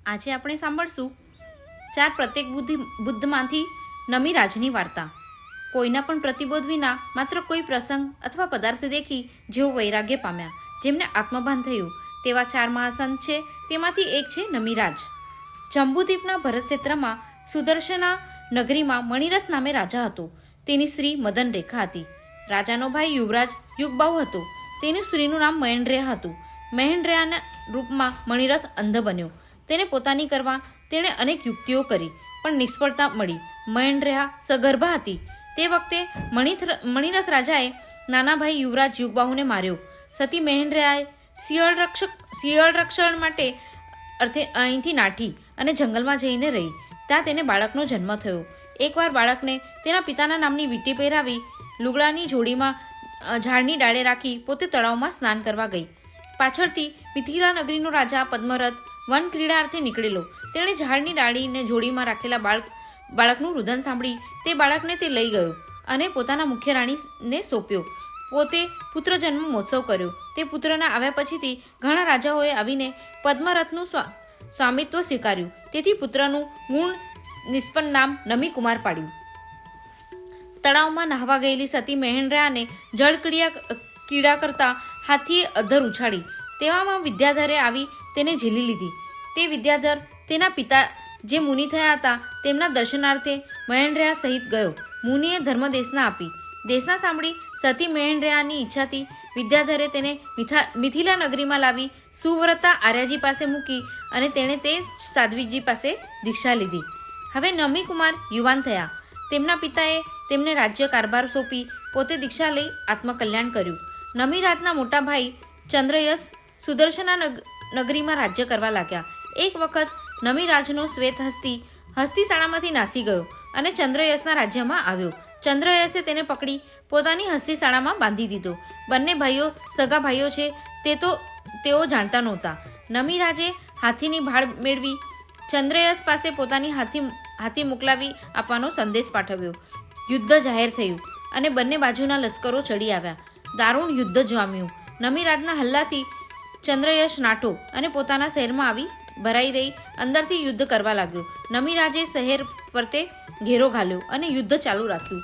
આજે આપણે સાંભળશું 4 પ્રત્યેક બુદ્ધમાંથી નમીરાજની વાર્તા. કોઈના પણ પ્રતિબોધ વિના માત્ર કોઈ પ્રસંગ અથવા પદાર્થ દેખી જેઓ વૈરાગ્ય પામ્યા, જેમને આત્મભાન થયું, તેવા 4 મહાસંત છે. તેમાંથી એક છે નમીરાજ. જંબુદ્વીપના ભરત ક્ષેત્રમાં સુદર્શના નગરીમાં મણિરથ નામે રાજા હતો. તેની સ્ત્રી મદન રેખા હતી. રાજાનો ભાઈ યુવરાજ યુગબાહુ હતો. તેની સ્ત્રીનું નામ મહેન્દ્રયા હતું. મહેન્દ્રયાના રૂપમાં મણિરથ અંધ બન્યો. તેને પોતાની કરવા તેણે અનેક યુક્તિઓ કરી, પણ નિષ્ફળતા મળી. મહેન્દ્રયા સગર્ભા હતી. તે વખતે મણિરથ રાજાએ નાના ભાઈ યુવરાજ યુગબાહુને માર્યો. સતી મહેન્દ્રયાએ શિયાળ રક્ષણ માટે અર્થે અહીંથી નાઠી અને જંગલમાં જઈને રહી. ત્યાં તેને બાળકનો જન્મ થયો. એકવાર બાળકને તેના પિતાના નામની વીંટી પહેરાવી લુગડાની જોડીમાં ઝાડની ડાળે રાખી પોતે તળાવમાં સ્નાન કરવા ગઈ. પાછળથી મિથિલા નગરીનો રાજા પદ્મરથ વન ક્રીડા અર્થે નીકળેલો. તેણે ઝાડની ડાળીને જોડીમાં રાખેલા બાળકનું રુદન સાંભળી તે બાળકને તે લઈ ગયો અને પોતાના મુખ્ય રાણીને સોંપ્યો. પોતે પુત્ર જન્મ મહોત્સવ કર્યો. તે પુત્રના આવ્યા પછીથી ઘણા રાજાઓએ આવીને પદ્મરથનું સ્વામિત્વ સ્વીકાર્યું. તેથી પુત્રનું મૂળ નિષ્પન્ન નામ નમીકુમાર પાડ્યું. તળાવમાં નહાવા ગયેલી સતી મહેન્દ્રયાને જળ કીડા કરતા હાથીએ અધર ઉછાળી. તેવામાં વિદ્યાધરે આવી તેને ઝીલી લીધી. તે વિદ્યાધર તેના પિતા જે મુનિ થયા હતા તેમના દર્શનાર્થે મહેન્દ્રયા સહિત ગયો. મુનિએ ધર્મદેશના આપી. દેશના સાંભળી સતી મહેન્દ્રયાની ઈચ્છાથી વિદ્યાધરે તેને મિથિલા નગરીમાં લાવી સુવ્રતા આર્યાજી પાસે મૂકી અને તેણે તે સાધ્વીજી પાસે દીક્ષા લીધી. હવે નમીકુમાર યુવાન થયા. તેમના પિતાએ તેમને રાજ્ય કારભાર સોંપી પોતે દીક્ષા લઈ આત્મકલ્યાણ કર્યું. નમીરાજના મોટા ભાઈ ચંદ્રયશ સુદર્શના નગરીમાં રાજ્ય કરવા લાગ્યા. એક વખત નમીરાજનો શ્વેત હસ્તીશાળામાંથી નાસી ગયો અને ચંદ્રયશના રાજ્યમાં આવ્યો. ચંદ્રયશે તેને પકડી પોતાની હસ્તીશાળામાં બાંધી દીધો. બંને ભાઈઓ સગા ભાઈઓ છે તેઓ જાણતા નહોતા. નમીરાજે હાથીની ભાળ મેળવી ચંદ્રયશ પાસે પોતાની હાથી મોકલાવી આપવાનો સંદેશ પાઠવ્યો. યુદ્ધ જાહેર થયું અને બંને બાજુના લશ્કરો ચડી આવ્યા. દારૂણ યુદ્ધ જામ્યું. નમીરાજના હલ્લાથી ચંદ્રયશ નાઠો અને પોતાના શહેરમાં આવી ભરાઈ રહી અંદરથી યુદ્ધ કરવા લાગ્યો. નમીરાજે શહેર ફરતે ઘેરો ઘાલ્યો અને યુદ્ધ ચાલુ રાખ્યું.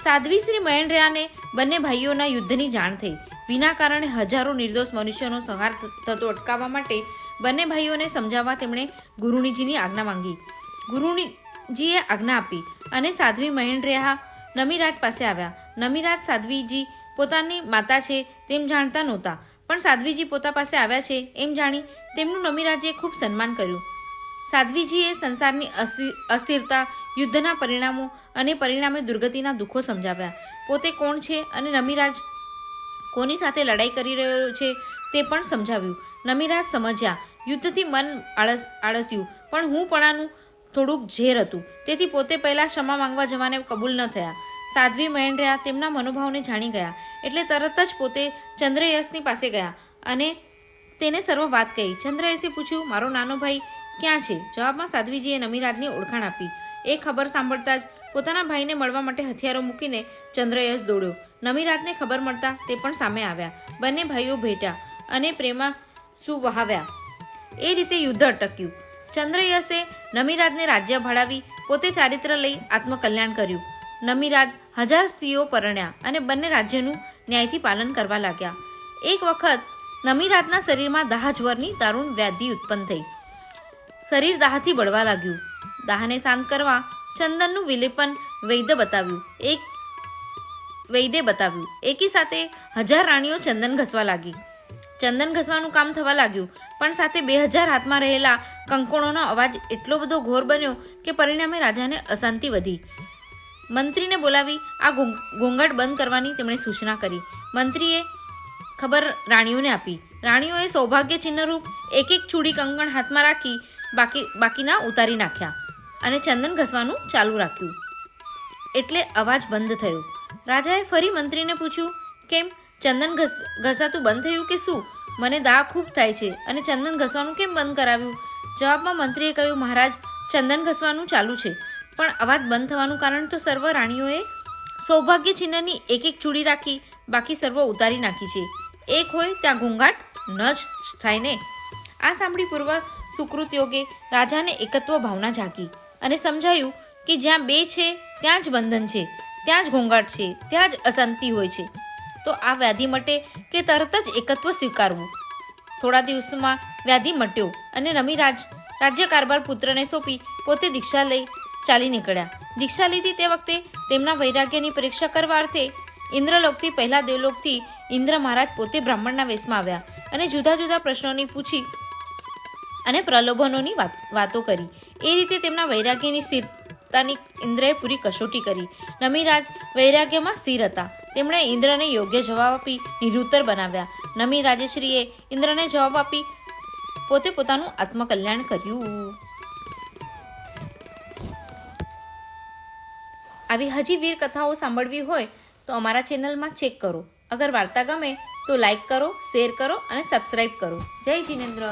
સાધ્વી શ્રી મહેન્દ્રયાને બંને ભાઈઓના યુદ્ધની જાણ થઈ. વિના કારણે હજારો નિર્દોષ મનુષ્યોનો સંહાર થતો અટકાવવા માટે બંને ભાઈઓને સમજાવવા તેમણે ગુરુજીની આજ્ઞા માંગી. ગુરુજીએ આજ્ઞા આપી અને સાધ્વી મહેન્દ્રયા નમીરાજ પાસે આવ્યા. નમીરાજ સાધ્વીજી પોતાની માતા છે તેમ જાણતા નહોતા, પણ સાધ્વીજી પોતા પાસે આવ્યા છે એમ જાણી તેમનું નમીરાજે ખૂબ સન્માન કર્યું. સાધ્વીજીએ સંસારની અસ્થિરતા, યુદ્ધના પરિણામો અને પરિણામે દુર્ગતિના દુઃખો સમજાવ્યા. પોતે કોણ છે અને નમીરાજ કોની સાથે લડાઈ કરી રહ્યો છે તે પણ સમજાવ્યું. નમીરાજ સમજ્યા. યુદ્ધથી મન આળસ્યું, પણ હુંપણાનું થોડુંક ઝેર હતું. તેથી પોતે પહેલાં ક્ષમા માંગવા જવાને કબૂલ ન થયા. સાધ્વી મહેન્દ્રયા તેમના મનોભાવને જાણી ગયા એટલે તરત જ પોતે ચંદ્રયશની પાસે ગયા અને તેને સર્વ વાત કહી. ચંદ્રયશે પૂછ્યું, મારો નાનો ભાઈ ક્યાં છે? જવાબમાં સાધ્વીજીએ નમીરાજની ઓળખાણ આપી. એ ખબર સાંભળતા જ પોતાના ભાઈને મળવા માટે હથિયારો મૂકીને ચંદ્રયશ દોડ્યો. નમીરાજને ખબર મળતા તે પણ સામે આવ્યા. બંને ભાઈઓ ભેટ્યા અને પ્રેમમાં સુવહાવ્યા. એ રીતે યુદ્ધ અટક્યું. ચંદ્રયશે નમીરાજને રાજ્ય ભાડાવી પોતે ચારિત્ર લઈ આત્મકલ્યાણ કર્યું. નમીરાજ 1000 સ્ત્રીઓ પરણ્યા અને બંને રાજ્યનું ન્યાયથી પાલન કરવા લાગ્યા. એક વખત નમીરાજના શરીરમાં દાહજ્વરની દારૂણ વ્યાધિ ઉત્પન્ન થઈ. શરીર દાહથી બળવા લાગ્યું. દાહને શાંત કરવા ચંદનનું વિલેપન વૈદ્ય બતાવ્યું. એકી સાથે 1000 રાણીઓ ચંદન ઘસવા લાગી. ચંદન ઘસવાનું કામ થવા લાગ્યું, પણ સાથે 2000 હાથમાં રહેલા કંકોણોનો અવાજ એટલો બધો ઘોર બન્યો કે પરિણામે રાજાને અશાંતિ વધી. મંત્રીને બોલાવી આ ઘોંઘાટ બંધ કરવાની તેમણે સૂચના કરી. મંત્રીએ ખબર રાણીઓને આપી. રાણીઓએ સૌભાગ્ય ચિહ્નરૂપ એક ચૂડી કંકણ હાથમાં રાખી બાકીના ઉતારી નાખ્યા અને ચંદન ઘસવાનું ચાલુ રાખ્યું. એટલે અવાજ બંધ થયો. રાજાએ ફરી મંત્રીને પૂછ્યું, કેમ ચંદન ઘસાતું બંધ થયું કે શું? મને દાહ ખૂબ થાય છે અને ચંદન ઘસવાનું કેમ બંધ કરાવ્યું? જવાબમાં મંત્રીએ કહ્યું, મહારાજ, ચંદન ઘસવાનું ચાલુ છે, પણ અવાજ બંધ થવાનું કારણ તો સર્વ રાણીઓએ સૌભાગ્ય ચિહ્નની એક ચૂડી રાખી બાકી સર્વ ઉતારી નાખી છે. એક હોય ત્યાં ઘોંઘાટ ન જ થાય ને. આ સાંભળી પૂર્વ સુકૃત યોગે રાજાને એકત્વ ભાવના જાગી અને સમજાયું કે જ્યાં બે છે ત્યાં જ બંધન છે, ત્યાં જ ઘોંઘાટ છે, ત્યાં જ અશાંતિ હોય છે. તો આ વ્યાધિ મટે કે તરત જ એકત્વ સ્વીકારવું. થોડા દિવસમાં વ્યાધિ મટ્યો અને નમીરાજ રાજ્યકારભાર પુત્રને સોંપી પોતે દીક્ષા લઈ ચાલી નીકળ્યા. દીક્ષા લીધી તે વખતે તેમના વૈરાગ્યની પરીક્ષા કરવા અર્થે ઇન્દ્રલોકથી પહેલા દેવલોકથી ઇન્દ્ર મહારાજ પોતે બ્રાહ્મણના વેશમાં આવ્યા અને જુદા જુદા પ્રશ્નોની પૂછી અને પ્રલોભનોની વાતો કરી. એ રીતે તેમના વૈરાગ્યની સ્થિરતાની ઇન્દ્રએ પૂરી કસોટી કરી. નમીરાજ વૈરાગ્યમાં સ્થિર હતા. તેમણે ઇન્દ્રને યોગ્ય જવાબ આપી નિરુત્તર બનાવ્યા. નમીરાજશ્રીએ ઇન્દ્રને જવાબ આપી પોતે પોતાનું આત્મકલ્યાણ કર્યું. આવી હજી વીર કથાઓ સાંભળવી હોય તો અમારા ચેનલમાં ચેક કરો. અગર વાર્તા ગમે તો લાઈક કરો, શેર કરો અને સબસ્ક્રાઈબ કરો. જય જિનેન્દ્ર.